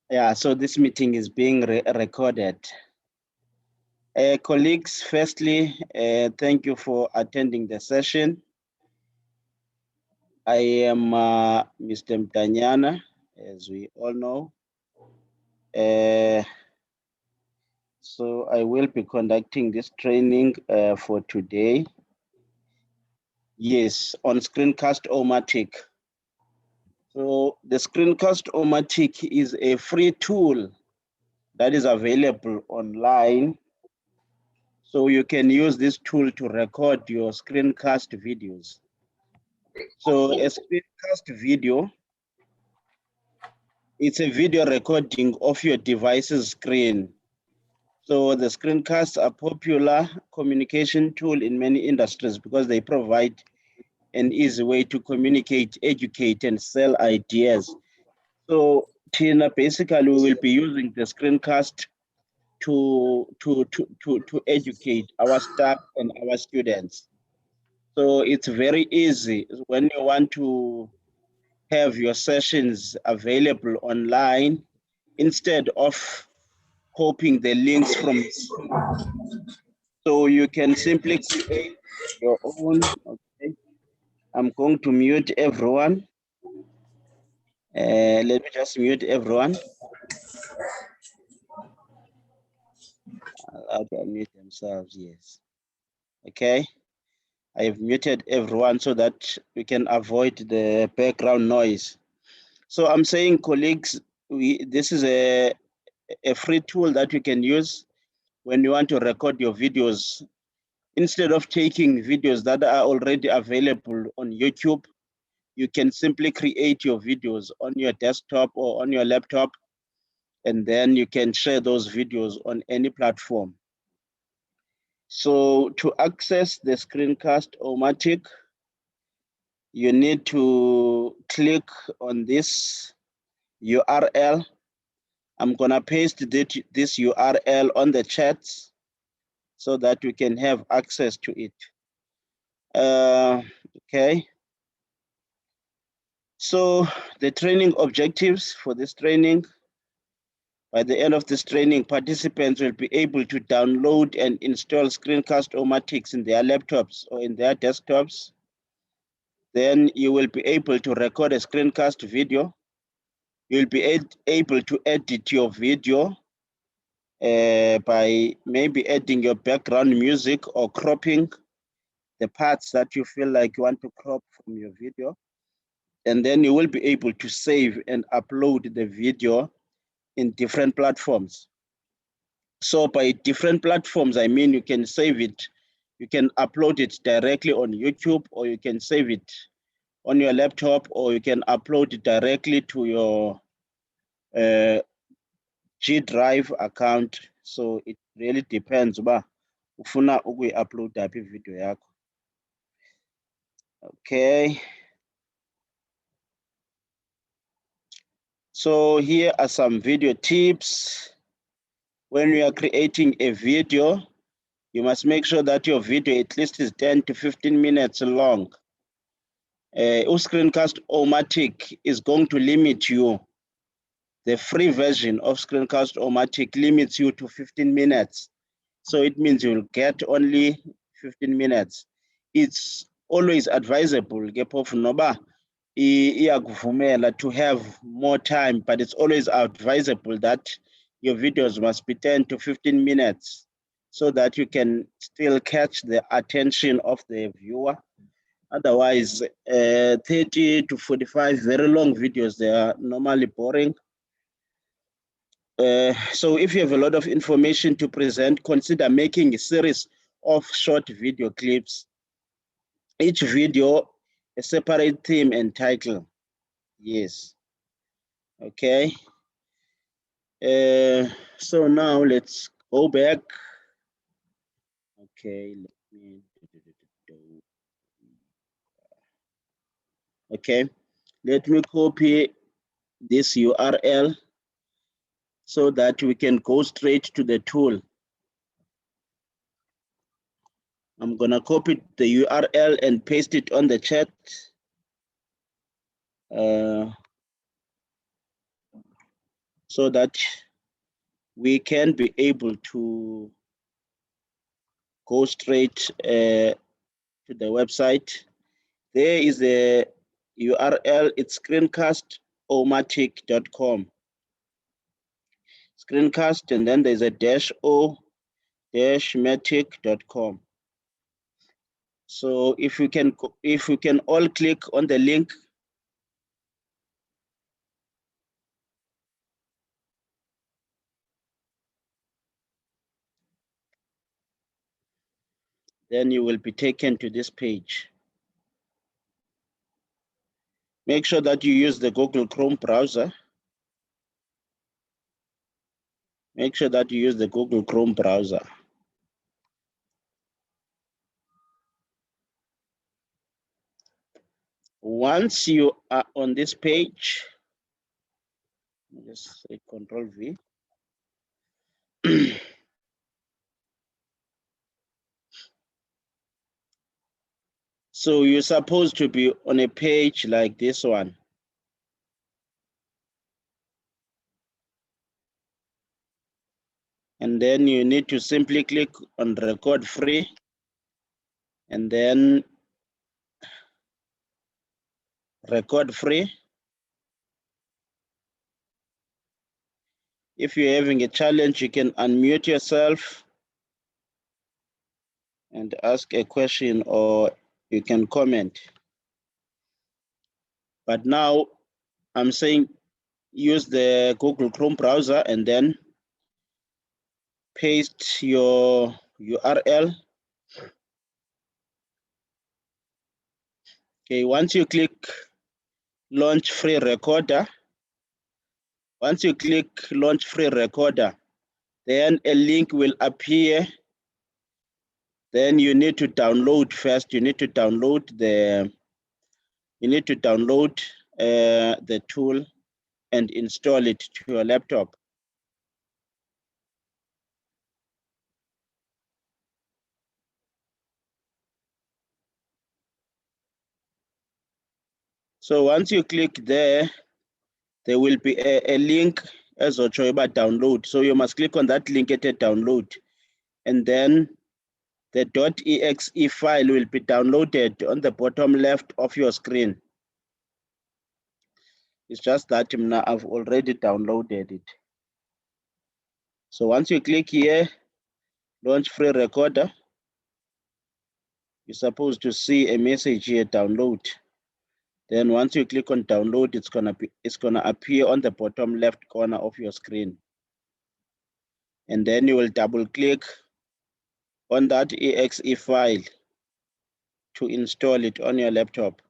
Yeah, so this meeting is being recorded. Colleagues, firstly, thank you for attending the session. I am Mr. Mtanyana, as we all know. So I will be conducting this training for today. Yes, on Screencast-O-Matic. So the Screencast-O-Matic is a free tool that is available online. So you can use this tool to record your screencast videos. So a screencast video, it's a video recording of your device's screen. So the screencasts are popular communication tool in many industries because they provide an easy way to communicate, educate, and sell ideas. So Tina, basically we will be using the screencast to educate our staff and our students. So it's very easy when you want to have your sessions available online instead of copying the links from. So you can simply create your own. Okay, I'm going to mute everyone. Let me just mute everyone. I'll mute themselves. Yes. Okay. I have muted everyone so that we can avoid the background noise. So I'm saying, colleagues, this is a free tool that you can use when you want to record your videos. Instead of taking videos that are already available on YouTube, you can simply create your videos on your desktop or on your laptop, and then you can share those videos on any platform. So to access the Screencast-O-Matic, you need to click on this URL. I'm gonna paste this URL on the chat so that we can have access to it. Okay. So the training objectives for this training, by the end of this training, participants will be able to download and install Screencast-O-Matics in their laptops or in their desktops. Then you will be able to record a screencast video. You'll be able to edit your video by maybe adding your background music or cropping the parts that you feel like you want to crop from your video. And then you will be able to save and upload the video in different platforms. So by different platforms, I mean you can save it, you can upload it directly on YouTube, or you can save it on your laptop, or you can upload it directly to your G Drive account. So it really depends uba ufuna ukuyi-uploada aphi video yakho. Okay. So here are some video tips. When you are creating a video, you must make sure that your video at least is 10 to 15 minutes long. Screencast-O-Matic is going to limit you. The free version of Screencast-O-Matic limits you to 15 minutes. So it means you'll get only 15 minutes. It's always advisable to have more time, but it's always advisable that your videos must be 10 to 15 minutes so that you can still catch the attention of the viewer. Otherwise, 30 to 45 very long videos, they are normally boring. So if you have a lot of information to present, consider making a series of short video clips. Each video a separate theme and title. Yes. Okay. So now let's go back. Okay, let me. Okay, let me copy this URL so that we can go straight to the tool. I'm gonna copy the URL and paste it on the chat. so that we can be able to go straight to the website. There is a URL, it's screencast-o-matic.com. Screencast, and then there's a -o-matic.com. So if we can all click on the link, then you will be taken to this page. Make sure that you use the Google Chrome browser. Make sure that you use the Google Chrome browser. Once you are on this page, just say Control V. So you're supposed to be on a page like this one. And then you need to simply click on record free, and then record free. If you're having a challenge, you can unmute yourself and ask a question, or you can comment. But now I'm saying use the Google Chrome browser and then paste your URL. Okay, once you click launch free recorder, once you click launch free recorder, then a link will appear. Then you need to download first. You need to download the tool and install it to your laptop. So once you click there will be a link as a download. So you must click on that link at a download, and then the .exe file will be downloaded on the bottom left of your screen. It's just that now I've already downloaded it. So once you click here, launch free recorder, you're supposed to see a message here, download. Then once you click on download, it's gonna appear on the bottom left corner of your screen. And then you will double click on that exe file to install it on your laptop.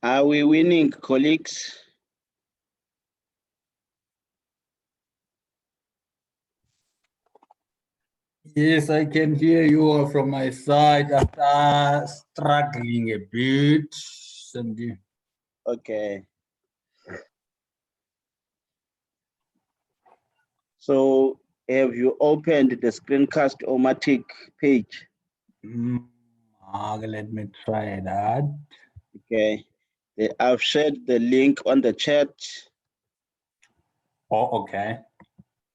Are we winning, colleagues? Yes, I can hear you from my side after struggling a bit. Sandy. Okay. So have you opened the Screencast-O-Matic page? Let me try that. Okay. I've shared the link on the chat. Oh, okay.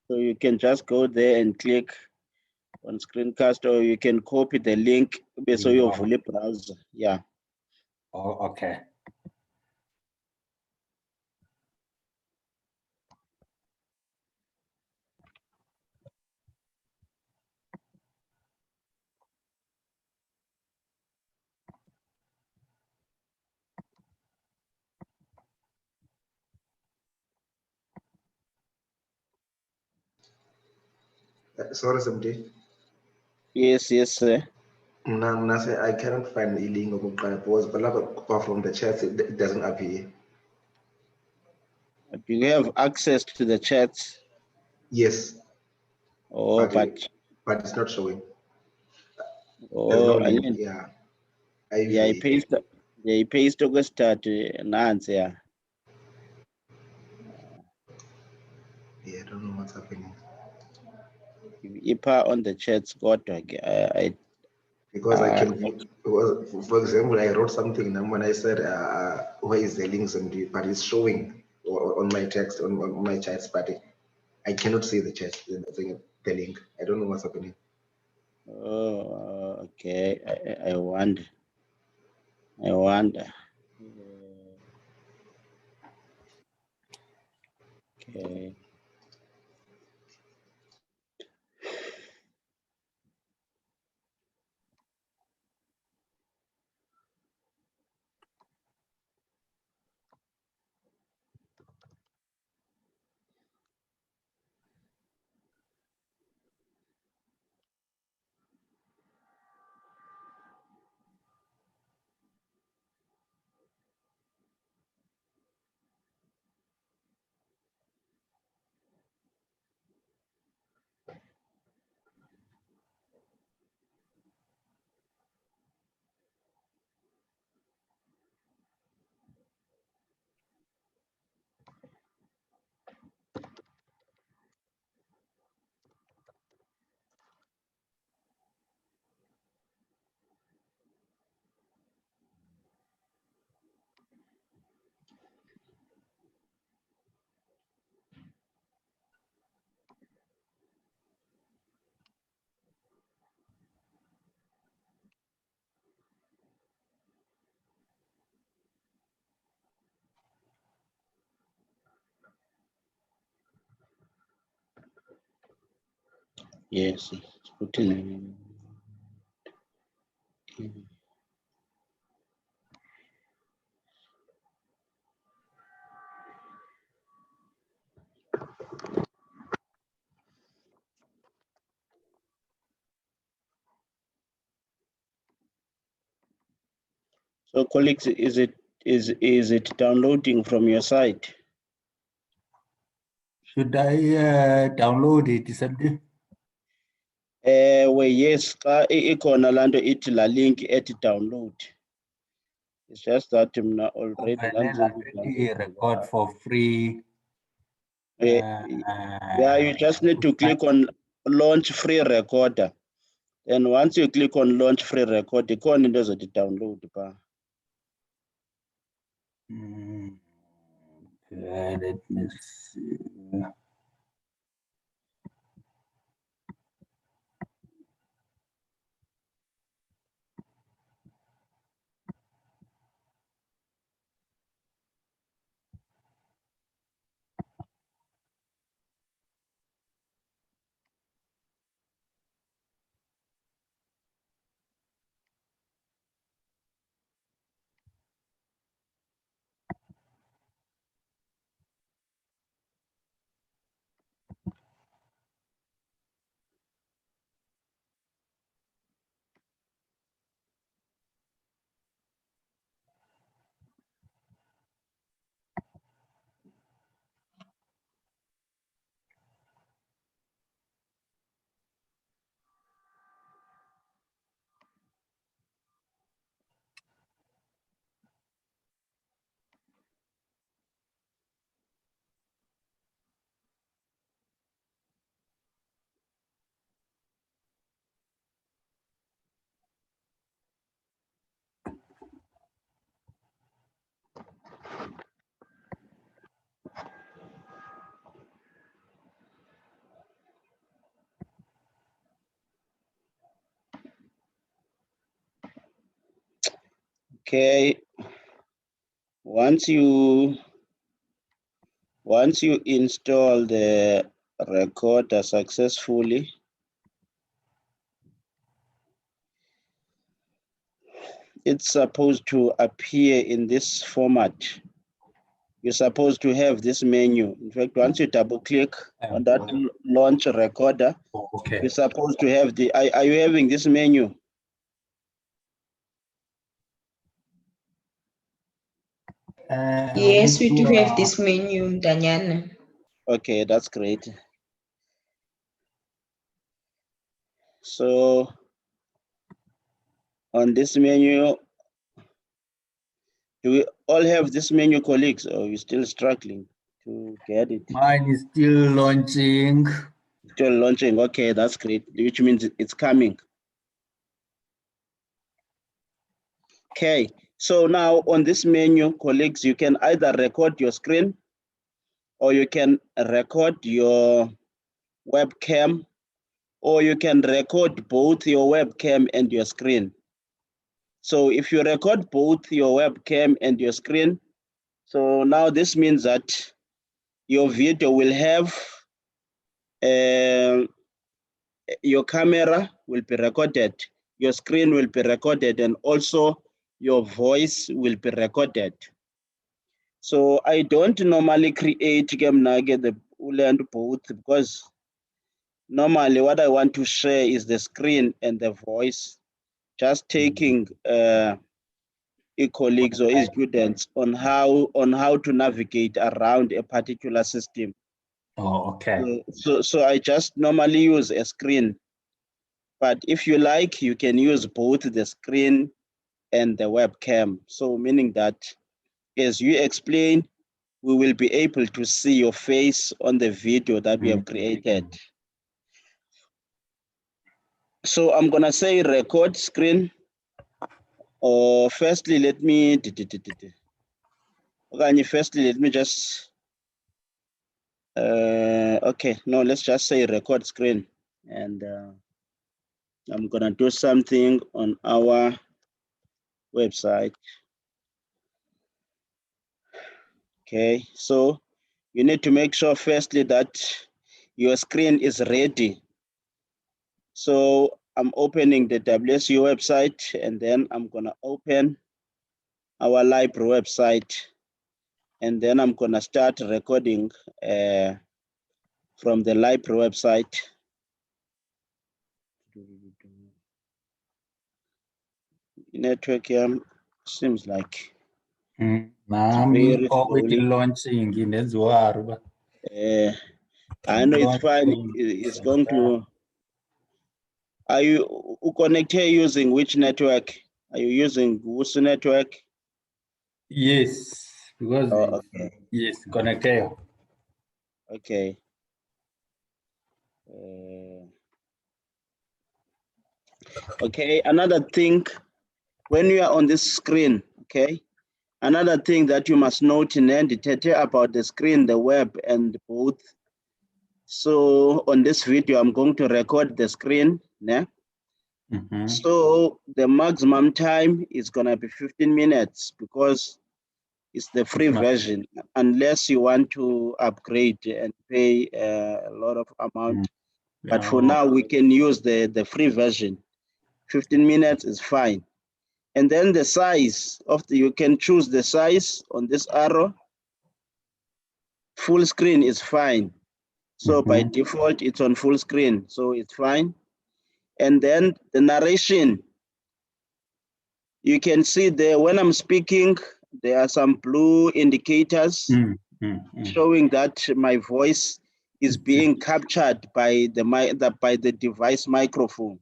So you can just go there and click on Screencast, or you can copy the link so your fully browser. Yeah. Oh, okay. Sorry, somebody. Yes, sir. I cannot find the link of but from the chat, it doesn't appear. Do you have access to the chats? Yes. Oh, but it's not showing. There's no link. I paste to start Nancy. Yeah, I don't know what's happening. Ipa on the chats got because I can view, for example, I wrote something and when I said where is the links but it's showing on my text on my chats, but I cannot see the chat, the link. I don't know what's happening. Oh, okay. I wonder. Okay. Yes, it's putting. So, colleagues, is it downloading from your site? Should I download it? Something? Well, yes, ikona lando it la link at download. It's just that I'm already record for free. Yeah, you just need to click on launch free recorder. And once you click on launch free record, it does it download. Okay, let me see. Okay. Once you install the recorder successfully, it's supposed to appear in this format. you're supposed to have this menu. In fact, once you double click on that launch recorder, Okay. you're supposed to have the, are you having this menu? Yes, we do have this menu, Danyana. Okay, that's great. So on this menu, do we all have this menu, colleagues, or are you still struggling to get it? Mine is still launching. Still launching, okay, that's great, which means it's coming. Okay, so now on this menu, colleagues, you can either record your screen or you can record your webcam, or you can record both your webcam and your screen. So if you record both your webcam and your screen, so now this means that your video will have, your camera will be recorded, your screen will be recorded, and also your voice will be recorded. So I don't normally create the Uland both, because normally what I want to share is the screen and the voice, just taking colleagues or students on how to navigate around a particular system. Oh, okay. So I just normally use a screen, but if you like, you can use both the screen and the webcam. So meaning that as you explain, we will be able to see your face on the video that we have created. So I'm gonna say record screen, or firstly, let me just, okay, no, let's just say record screen. And I'm gonna do something on our website. Okay, so you need to make sure firstly that your screen is ready. So I'm opening the WSU website, and then I'm gonna open our library website, and then I'm gonna start recording from the library website. Network here seems like Nami already launching in Ezwaruba. I know it's fine. It's going to. Are you connected using which network? Are you using WUSU network? Yes, because okay. Yes, connected. Okay. Okay. Another thing, when you are on this screen, okay. Another thing that you must note in about the screen, the web, and both. So on this video, I'm going to record the screen. Yeah. So the maximum time is gonna be 15 minutes because it's the free version, unless you want to upgrade and pay a lot of amount. But for now, we can use the free version. 15 minutes is fine. And then the size of you can choose the size on this arrow. Full screen is fine. So by default, it's on full screen, so it's fine. And then the narration, you can see there when I'm speaking, there are some blue indicators showing that my voice is being captured by the device microphone.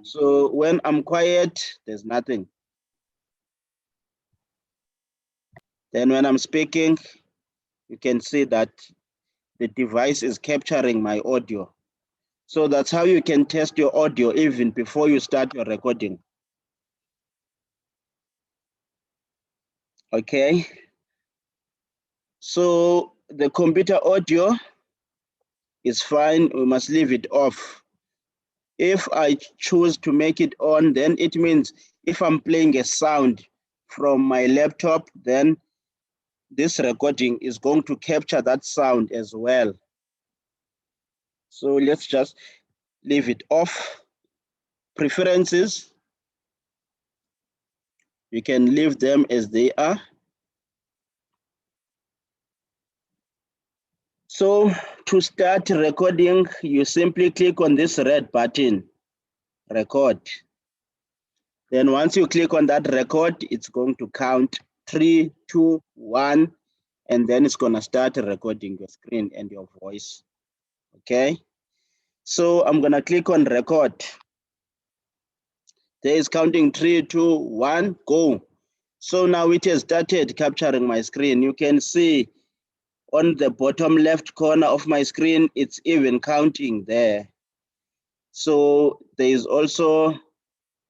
So when I'm quiet, there's nothing. Then when I'm speaking, you can see that the device is capturing my audio. So that's how you can test your audio even before you start your recording. Okay. So the computer audio is fine, we must leave it off. If I choose to make it on, then it means if I'm playing a sound from my laptop, then this recording is going to capture that sound as well. So let's just leave it off. Preferences, you can leave them as they are. So to start recording, you simply click on this red button, record. Then once you click on that record, it's going to count 3, 2, 1, and then it's going to start recording your screen and your voice. Okay. So I'm going to click on record. There is counting 3, 2, 1, go. So now it has started capturing my screen. You can see on the bottom left corner of my screen, it's even counting there. So there is also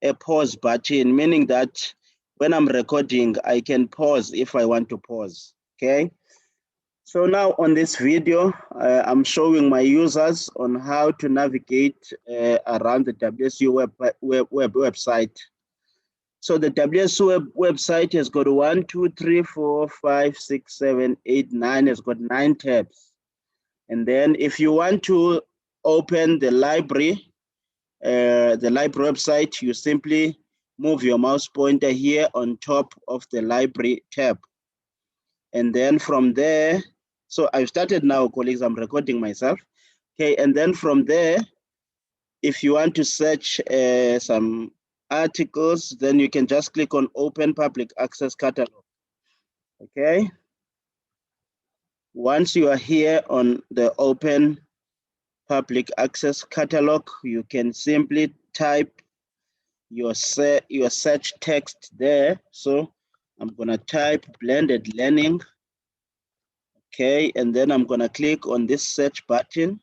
a pause button, meaning that when I'm recording, I can pause if I want to pause, okay? So now on this video, I'm showing my users on how to navigate around the WSU website. So the WSU website has got 1, 2, 3, 4, 5, 6, 7, 8, 9, has got 9 tabs. And then if you want to open the library website, you simply move your mouse pointer here on top of the library tab. And then from there, so I've started now, colleagues, I'm recording myself. Okay, and then from there, if you want to search some articles, then you can just click on Open Public Access Catalog. Okay. Once you are here on the Open Public Access Catalog, you can simply type your search text there. So I'm gonna type blended learning. Okay, and then I'm gonna click on this search button.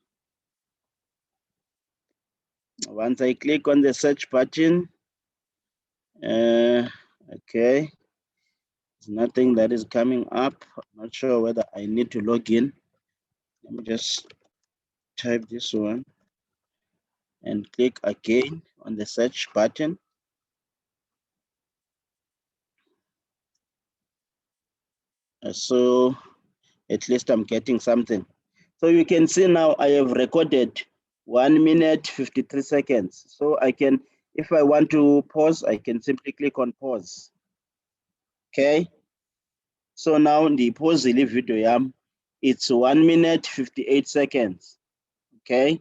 Once I click on the search button, okay, there's nothing that is coming up. I'm not sure whether I need to log in. Let me just type this one and click again on the search button. So at least I'm getting something. So you can see now I have recorded 1 minute, 53 seconds. So I can, if I want to pause, I can simply click on pause. Okay. So now the pause the video, it's 1 minute, 58 seconds. Okay.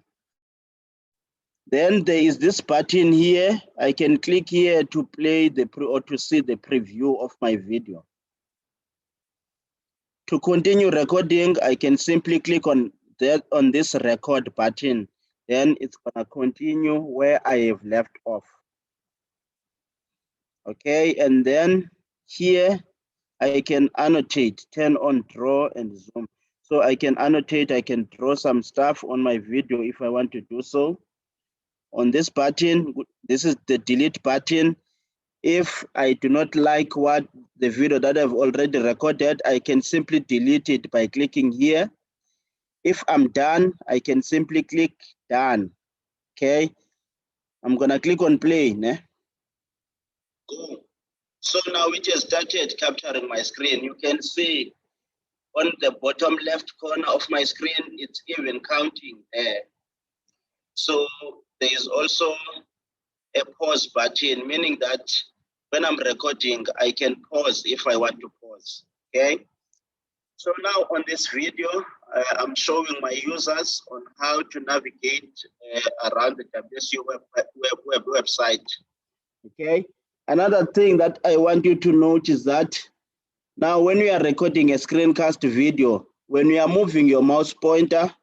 Then there is this button here. I can click here to play or to see the preview of my video. To continue recording, I can simply click on this record button. Then it's gonna continue where I have left off. Okay, and then here I can annotate, turn on draw and zoom. So I can annotate, I can draw some stuff on my video if I want to do so. On this button, this is the delete button. If I do not like what the video that I've already recorded, I can simply delete it by clicking here. If I'm done, I can simply click done. Okay, I'm gonna click on play. Go. So now it has started capturing my screen. You can see on the bottom left corner of my screen, it's even counting there. So there is also a pause button, meaning that when I'm recording, I can pause if I want to pause, okay? So now on this video, I'm showing my users on how to navigate around the WSU website, okay? Another thing that I want you to note is that now when you are recording a screencast video, when you are moving your mouse pointer,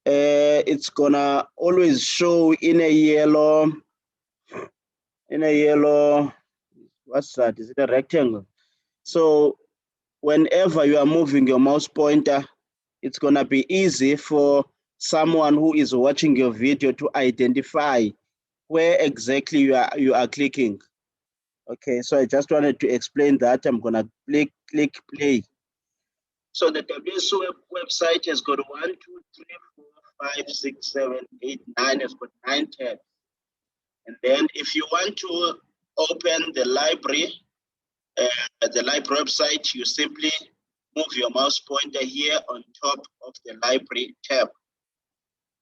it's gonna always show in a yellow, what's that? Is it a rectangle? So whenever you are moving your mouse pointer, it's gonna be easy for someone who is watching your video to identify where exactly you are clicking. Okay, so I just wanted to explain that. I'm gonna click play. So the WSU website has got 1, 2, 3, 4, 5, 6, 7, 8, 9, has got 9 tabs. And then if you want to open the library website, you simply move your mouse pointer here on top of the library tab.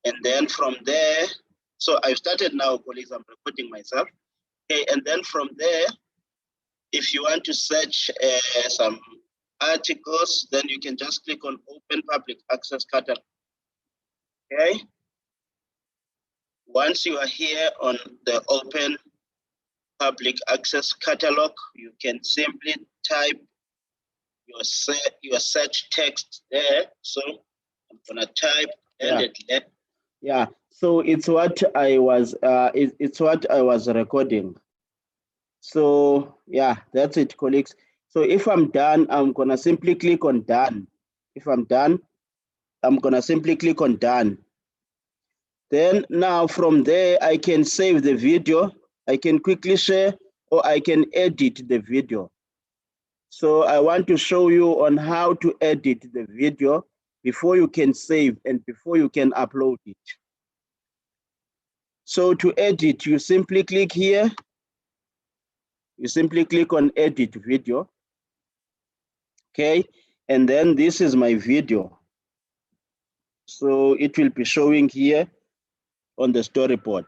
And then from there, so I've started now, colleagues, I'm recording myself. Okay, and then from there, if you want to search some articles, then you can just click on Open Public Access Catalog. Okay. Once you are here on the Open Public Access Catalog, you can simply type your search text there. So I'm gonna type yeah. So it's what I was it's what I was recording. So yeah, that's it, colleagues. So if I'm done, I'm gonna simply click on done. If I'm done, I'm gonna simply click on done. Then now from there, I can save the video. I can quickly share, or I can edit the video. So I want to show you on how to edit the video before you can save and before you can upload it. So to edit, you simply click here. You simply click on edit video. Okay, and then this is my video. So it will be showing here on the storyboard.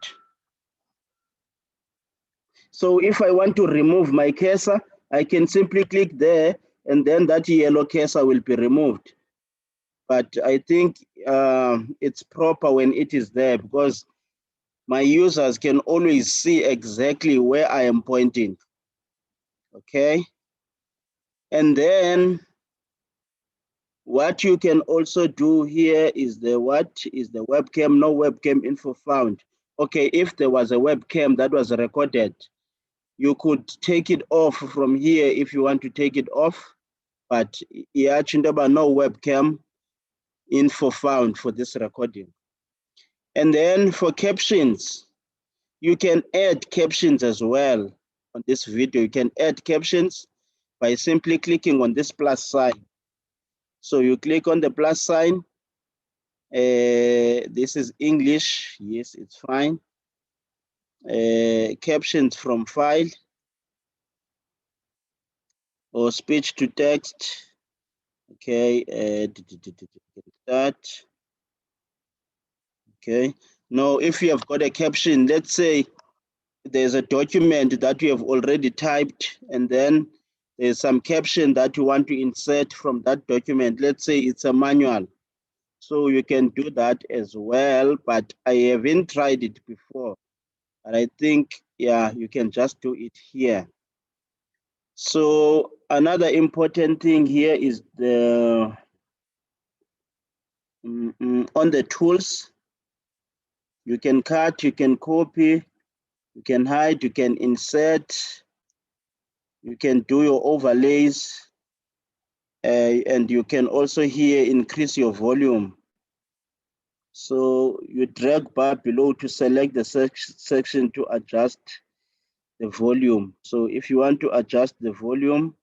So if I want to remove my cursor, I can simply click there, and then that yellow cursor will be removed. But I think it's proper when it is there, because my users can always see exactly where I am pointing. Okay. And then what you can also do here is the webcam, no webcam info found. Okay, if there was a webcam that was recorded, you could take it off from here if you want to take it off, but yeah, no webcam info found for this recording. And then for captions, you can add captions as well on this video. You can add captions by simply clicking on this plus sign. So you click on the plus sign. This is English. Yes, it's fine. Captions from file or speech to text. Okay, that. Okay. Now, if you have got a caption, let's say there's a document that you have already typed, and then there's some caption that you want to insert from that document. Let's say it's a manual. So you can do that as well, but I haven't tried it before. But I think, yeah, you can just do it here. So another important thing here is the on the tools, you can cut, you can copy, you can hide, you can insert, you can do your overlays, and you can also here increase your volume. So you drag bar below to select the section to adjust the volume. So if you want to adjust the volume,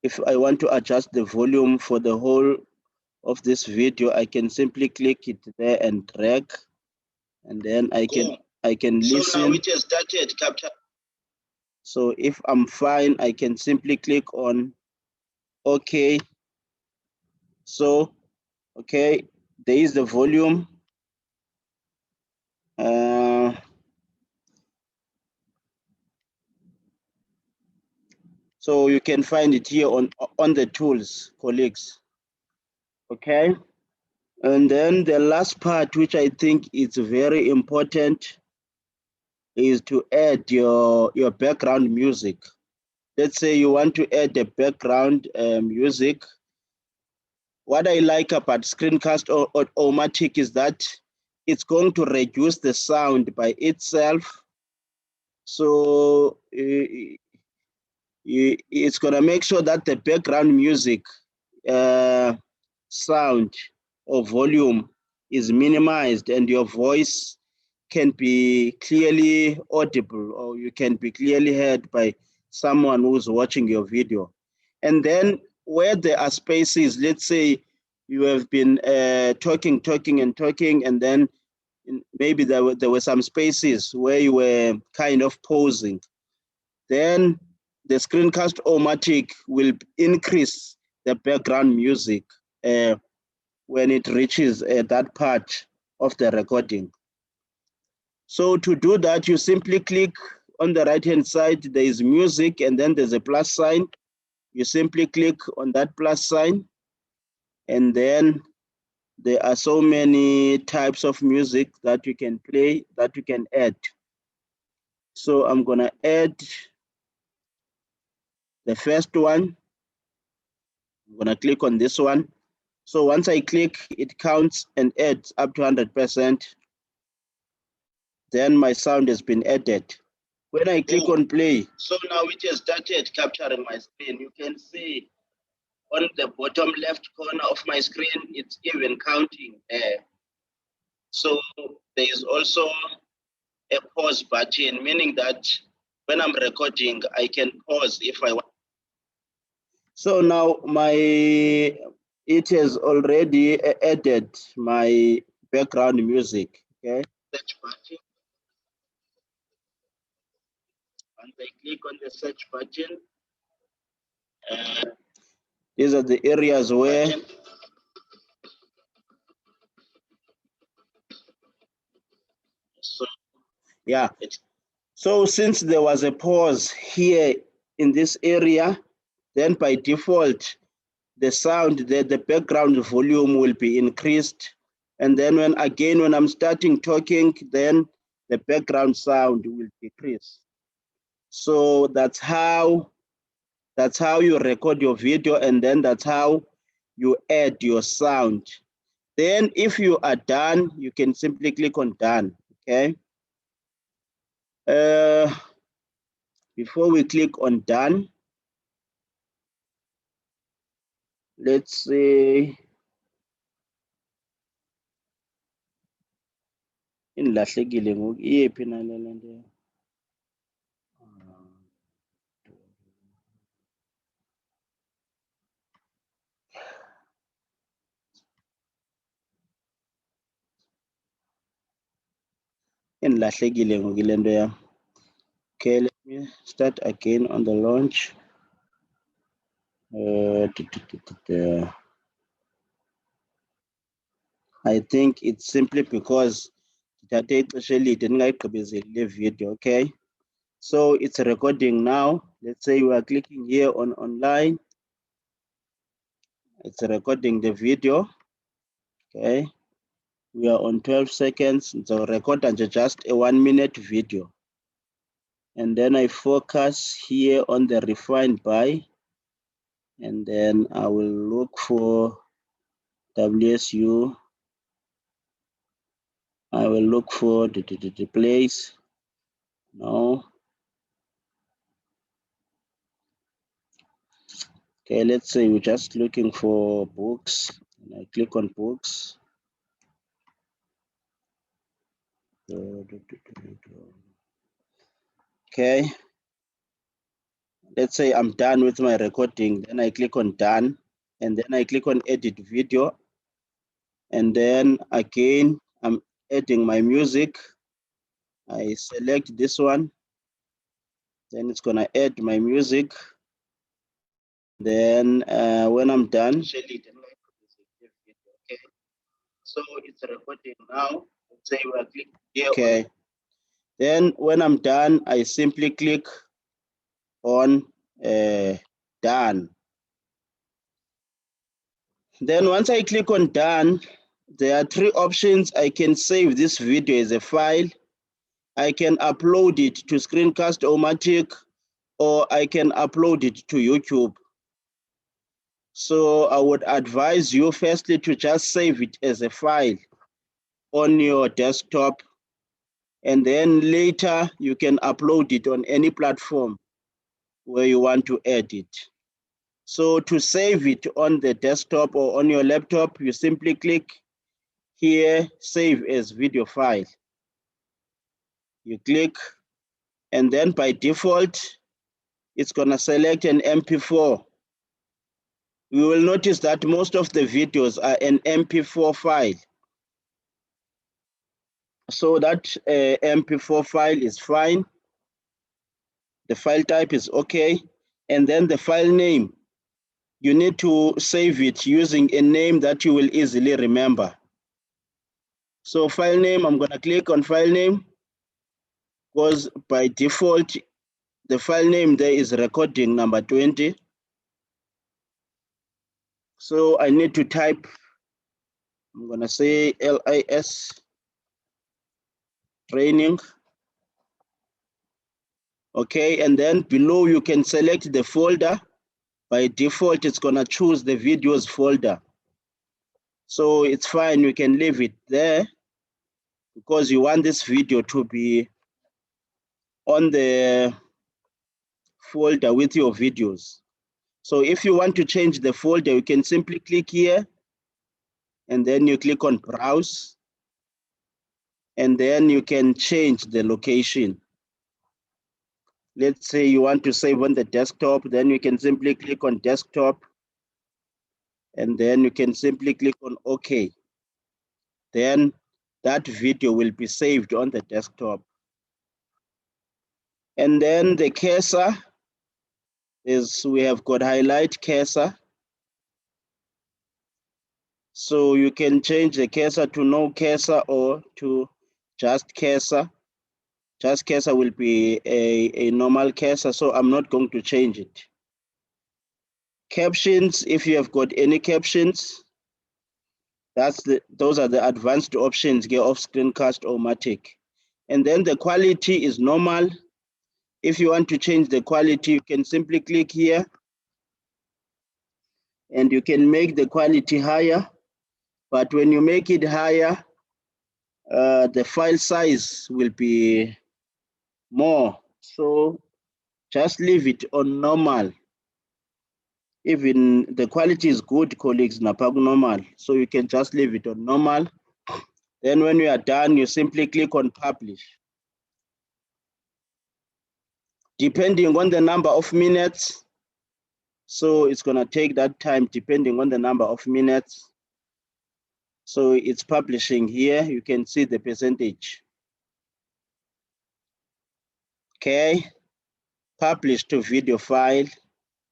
if I want to adjust the volume for the whole of this video, I can simply click it there and drag, and then I can listen. So now it has started, Captain. So if I'm fine, I can simply click on OK. So, okay, there is the volume. So you can find it here on the tools, colleagues. Okay. And then the last part, which I think is very important, is to add your background music. Let's say you want to add the background music. What I like about Screencast-O-Matic is that it's going to reduce the sound by itself. So it's going to make sure that the background music sound or volume is minimized and your voice can be clearly audible, or you can be clearly heard by someone who's watching your video. And then where there are spaces, let's say you have been talking, and then maybe there were some spaces where you were kind of pausing, then the Screencast-O-Matic will increase the background music when it reaches that part of the recording. So to do that, you simply click on the right-hand side, there is music, and then there's a plus sign. You simply click on that plus sign, and then there are so many types of music that you can play, that you can add. So I'm gonna add the first one. I'm gonna click on this one. So once I click, it counts and adds up to 100%. Then my sound has been added. When I click on play, so now it has started capturing my screen. You can see on the bottom left corner of my screen, it's even counting. So there is also a pause button, meaning that when I'm recording, I can pause if I want. So now it has already added my background music. Okay. Search button. Once I click on the search button, these are the areas where yeah. So since there was a pause here in this area, then by default, the sound, the background volume will be increased. And then when I'm starting talking, then the background sound will decrease. So that's how you record your video, and then that's how you add your sound. Then if you are done, you can simply click on done, okay? Before we click on done, let's say, ilahlekile ngoku iyephi nale nto. Ilahlekile ngoku ile nto yam. Okay, let me start again on the launch. I think it's simply because ithathe ixesha elide ndingayigqibezeli le video, okay? So it's recording now. Let's say we are clicking here on online. It's recording the video, okay? We are on 12 seconds. It's a record and just a 1 minute video. And then I focus here on the refined by, and then I will look for WSU. I will look for the place. No. Okay, let's say we're just looking for books. And I click on books. Okay. Let's say I'm done with my recording. Then I click on done. And then I click on edit video. And then again, I'm adding my music. I select this one. Then it's gonna add my music. Then when I'm done, okay. So it's recording now. Let's say we're clicking here. Okay. Then when I'm done, I simply click on done. Then once I click on done, there are 3 options. I can save this video as a file. I can upload it to Screencast-O-Matic, or I can upload it to YouTube. So I would advise you firstly to just save it as a file on your desktop, and then later you can upload it on any platform where you want to edit. So to save it on the desktop or on your laptop, you simply click here, save as video file. You click, and then by default, it's gonna select an MP4. You will notice that most of the videos are an MP4 file. So that MP4 file is fine. The file type is okay. And then the file name, you need to save it using a name that you will easily remember. So file name, I'm gonna click on file name. because by default, the file name there is recording number 20. So I need to type, I'm gonna say LIS training. Okay, and then below you can select the folder. By default, it's gonna choose the videos folder. So it's fine, you can leave it there because you want this video to be on the folder with your videos. So if you want to change the folder, you can simply click here and then you click on browse and then you can change the location. Let's say you want to save on the desktop, then you can simply click on desktop and then you can simply click on OK. Then that video will be saved on the desktop. And then the cursor is, we have got highlight cursor. So you can change the cursor to no cursor or to just cursor. Just cursor will be a normal cursor, so I'm not going to change it. Captions, if you have got any captions, those are the advanced options here of Screencast-O-Matic. And then the quality is normal. If you want to change the quality, you can simply click here and you can make the quality higher. But when you make it higher, the file size will be more. So just leave it on normal. Even the quality is good, colleagues, napag normal. So you can just leave it on normal. Then when you are done, you simply click on publish. Depending on the number of minutes, so it's gonna take that time depending on the number of minutes. So it's publishing here, you can see the percentage. Okay, publish to video file.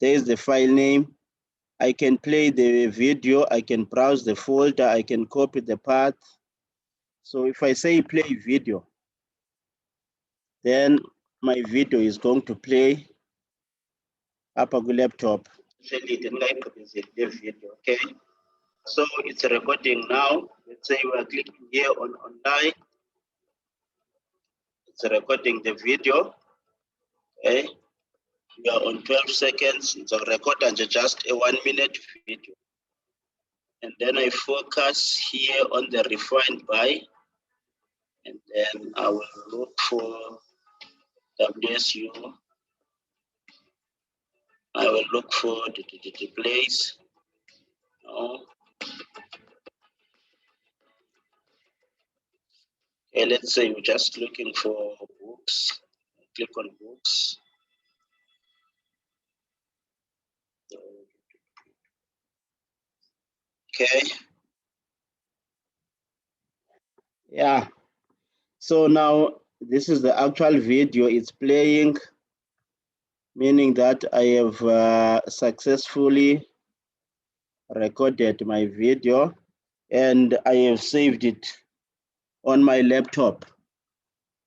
There's the file name. I can play the video, I can browse the folder, I can copy the path. So if I say play video, then my video is going to play up on the laptop. Okay, so it's recording now. Let's say we are clicking here on online. It's recording the video. Okay, we are on 12 seconds. It's a record and just a 1 minute video. And then I focus here on the refined by, and then I will look for WSU. I will look for the place. No. Okay, let's say we're just looking for books. Click on books. Okay. Yeah. So now this is the actual video. It's playing, meaning that I have successfully recorded my video and I have saved it on my laptop.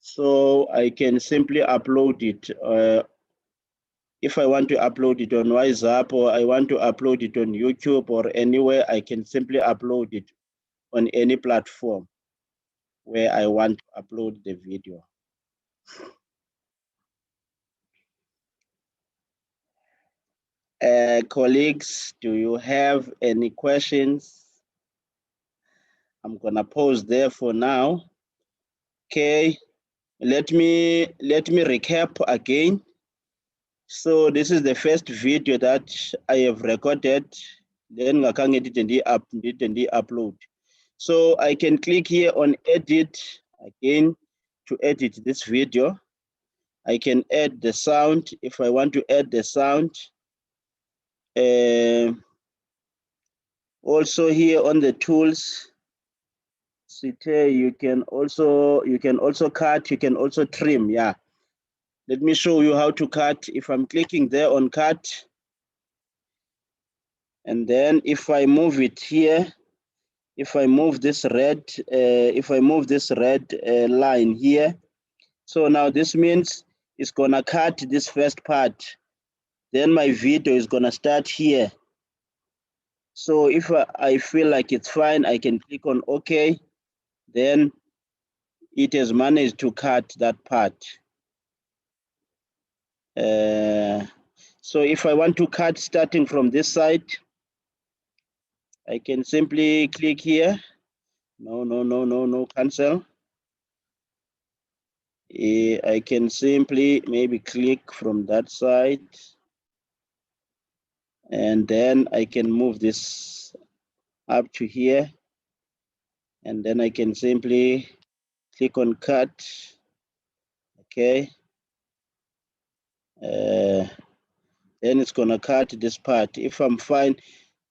So I can simply upload it. If I want to upload it on WhatsApp or I want to upload it on YouTube or anywhere, I can simply upload it on any platform where I want to upload the video. Colleagues, do you have any questions? I'm gonna pause there for now. Okay, let me recap again. So this is the first video that I have recorded. Then didn't upload. So I can click here on edit again to edit this video. I can add the sound if I want to add the sound. Also here on the tools, you can also cut, you can also trim. Yeah. Let me show you how to cut. If I'm clicking there on cut, and then if I move it here, if I move this red, line here, So now this means it's gonna cut this first part. Then my video is gonna start here. So if I feel like it's fine, I can click on OK. Then it has managed to cut that part. So if I want to cut starting from this side, I can simply click here. No, cancel. I can simply maybe click from that side. And then I can move this up to here. And then I can simply click on cut. Okay. Then it's gonna cut this part if I'm fine.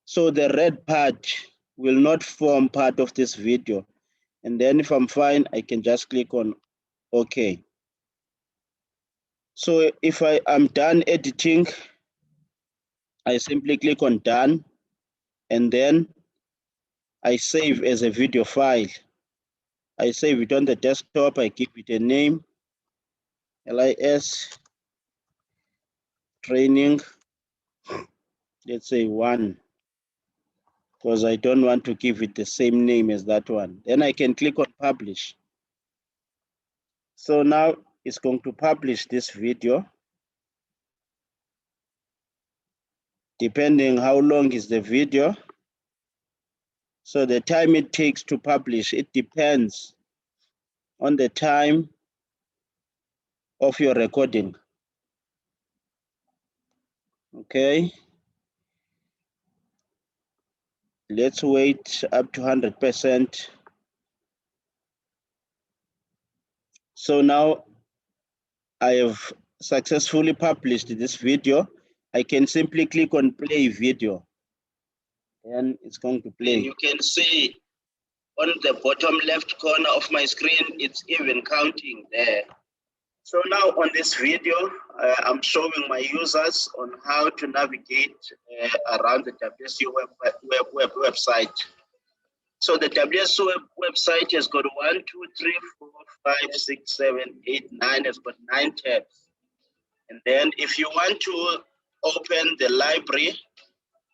So the red part will not form part of this video. And then if I'm fine, I can just click on OK. So if I am done editing, I simply click on done, and then I save as a video file. I save it on the desktop, I give it a name, LIS training, let's say 1, because I don't want to give it the same name as that one. Then I can click on publish. So now it's going to publish this video. Depending how long is the video. So the time it takes to publish, it depends on the time of your recording. Okay. Let's wait up to 100%. So now I have successfully published this video. I can simply click on play video and it's going to play. You can see on the bottom left corner of my screen, it's even counting there. So now on this video, I'm showing my users on how to navigate around the WSU website. So the WSU website has got 1, 2, 3, 4, 5, 6, 7, 8, 9, has got 9 tabs. And then if you want to open the library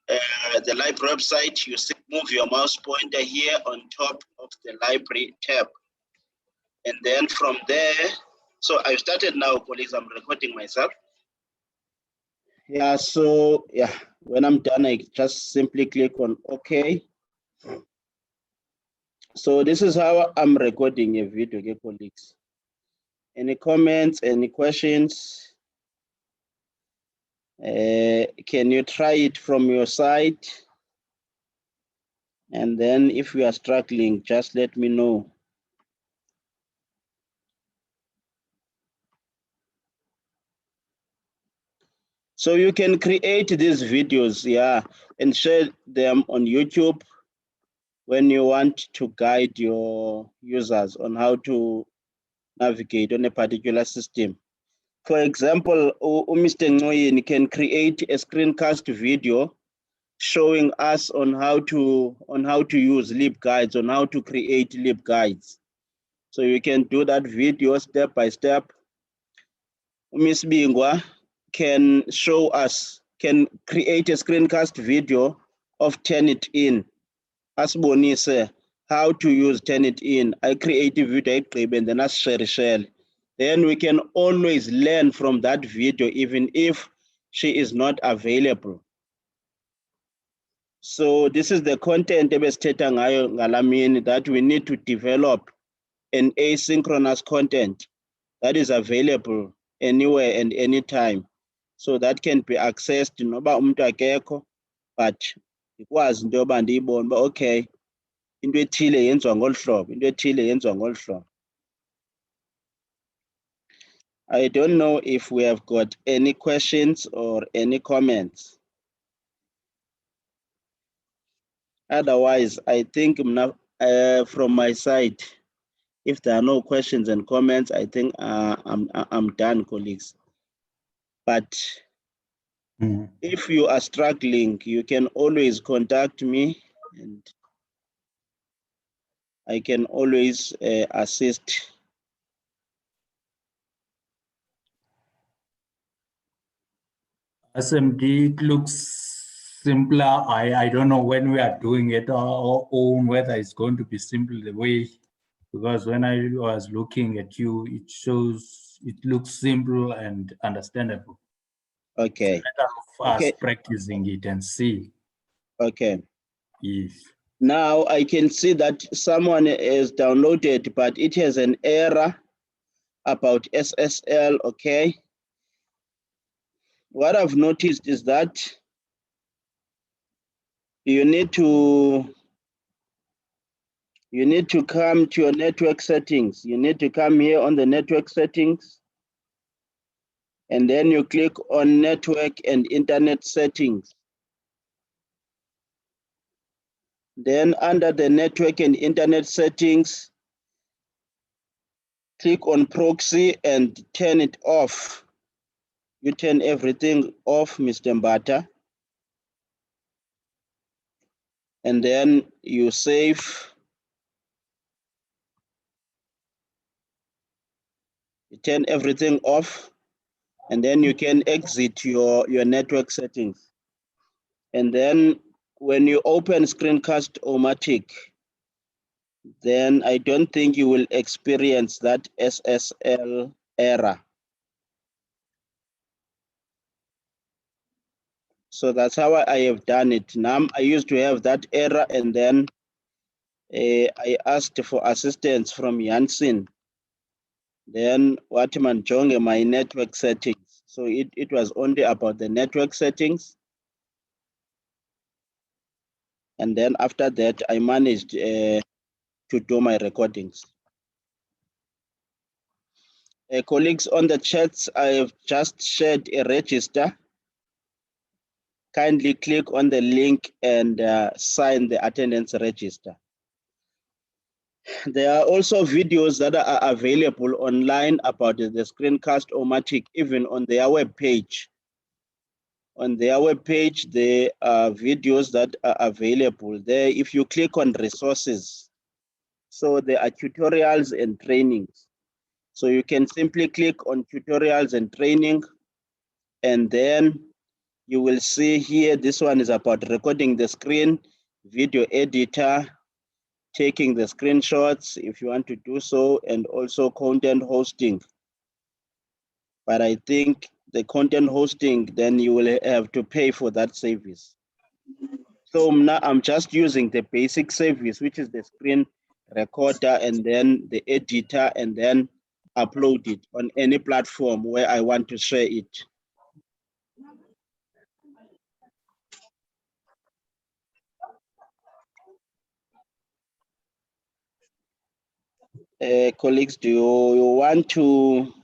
website, you move your mouse pointer here on top of the library tab. And then from there, so I've started now, colleagues, I'm recording myself. Yeah, so yeah, when I'm done, I just simply click on OK. So this is how I'm recording a video, okay, colleagues. Any comments, any questions? Can you try it from your side? And then if you are struggling, just let me know. So you can create these videos, yeah, and share them on YouTube when you want to guide your users on how to navigate on a particular system. For example, Mr. Ngoyen can create a screencast video showing us on how to use LibGuides, on how to create LibGuides. So you can do that video step by step. Ms. Bingwa can show us, can create a screencast video of Turnitin. Asbonise how to use Turnitin. I create a video and then I share. Then we can always learn from that video, even if she is not available. So this is the content that we need to develop an asynchronous content that is available anywhere and anytime. So that can be accessed noba umuntu akekho, but ikwazi into yoba ndiyibone uba okay, into ethile yenziwa ngolu hlobo, into ethile yenziwa ngolu hlobo. I don't know if we have got any questions or any comments. Otherwise, I think from my side, if there are no questions and comments, I think I'm done, colleagues. But if you are struggling, you can always contact me and I can always assist. SMD, it looks simpler. I don't know when we are doing it our own, whether it's going to be simple the way, because when I was looking at you, it looks simple and understandable. Okay. It's a matter of us Okay. practicing it and see. Okay. Yes. Now I can see that someone has downloaded, but it has an error about SSL. Okay. What I've noticed is that you need to come to your network settings. You need to come here on the network settings, and then you click on network and internet settings. Then under the network and internet settings, click on proxy and turn it off. You turn everything off, Mr. Mbata. And then you save. You turn everything off, and then you can exit your network settings. And then when you open Screencast-O-Matic, then I don't think you will experience that SSL error. So that's how I have done it. Now I used to have that error, and then I asked for assistance from Janssen. Then Watman Jonge, my network settings. So it was only about the network settings. And then after that, I managed to do my recordings. Colleagues on the chats, I have just shared a register. Kindly click on the link and sign the attendance register. There are also videos that are available online about the Screencast-O-Matic, even on their web page. On their web page, there are videos that are available there. If you click on resources, so there are tutorials and trainings. So you can simply click on tutorials and training, and then you will see here, this one is about recording the screen, video editor, taking the screenshots if you want to do so, and also content hosting. But I think the content hosting, then you will have to pay for that service. So now I'm just using the basic service, which is the screen recorder and then the editor, and then upload it on any platform where I want to share it. Colleagues, do you want to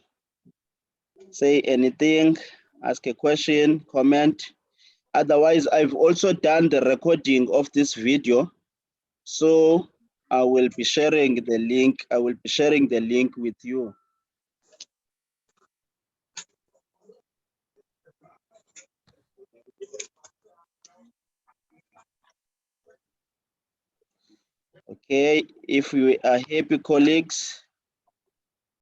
say anything, ask a question, comment? Otherwise, I've also done the recording of this video. So I will be sharing the link. I will be sharing the link with you. Okay, if we are happy, colleagues,